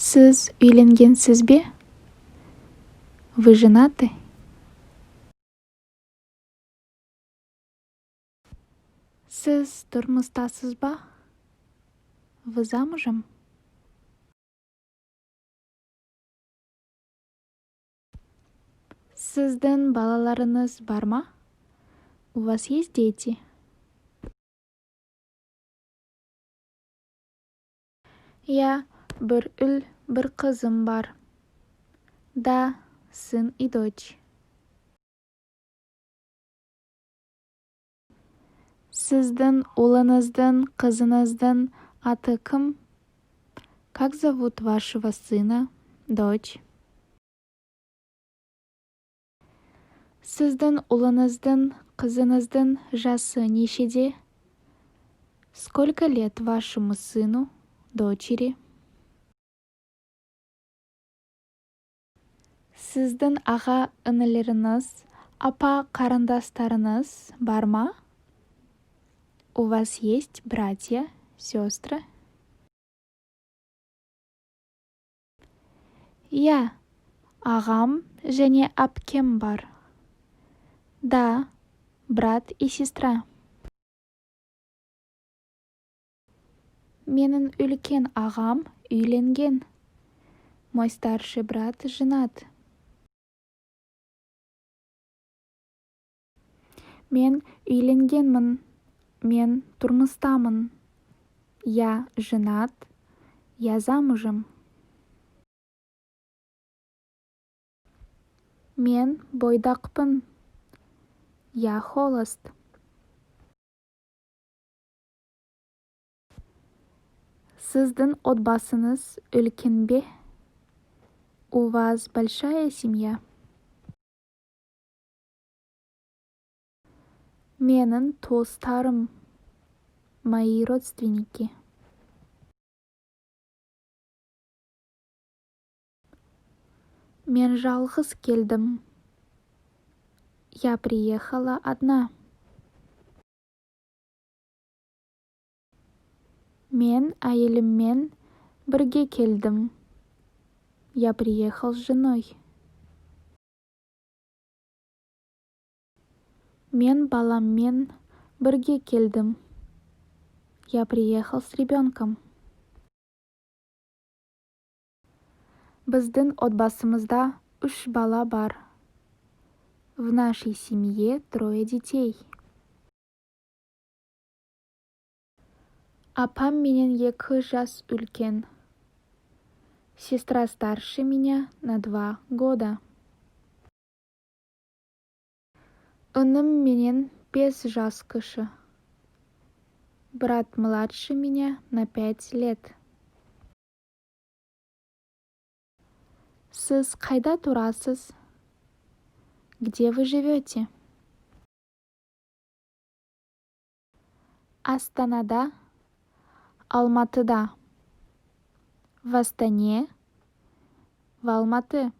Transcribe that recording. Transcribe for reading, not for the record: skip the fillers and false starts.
Сіз үйленгенсіз бе? Вы женаты? Сіз тұрмыстасыз ба? Вы замужем? Сіздің балаларыңыз бар ма? У вас есть дети? Я, бір ұл, бір қызым бар. Да, сын и дочь. Сіздің ұлыңыздың, қызыңыздың аты кім? Как зовут вашего сына, дочь? Сіздің ұлыңыздың, қызыңыздың жасы нешеде? Сколько лет вашему сыну, дочери? Сіздің аға інілеріңіз, апа қарындастарыңыз бар ма? У вас есть братья, сестры? Я, ағам және әпкем бар. Да, брат и сестра. Менің үлкен ағам үйленген. Мой старший брат женат. Мен үйленгенмін. Мен тұрмыстамын. Я женат. Я замужем. Мен бойдақпын. Я холост. Сіздің отбасыңыз үлкен бе? У вас большая семья? Менің туыстарым, мои родственники. Мен жалғыз келдім. Я приехала одна. Мен әйеліммен бірге келдім. Я приехал с женой. Мен баламмен бірге келдім. Я приехал с ребенком. Біздің отбасымызда 3 бала бар. В нашей семье 3 детей. Апам менен 2 жас үлкен. Сестра старше меня на 2 года. Інім менен 5 жас кіші. Брат младше меня на 5 лет. Сіз қайда тұрасыз? Где вы живете? Астанада, Алматыда. В Астане, в Алматы.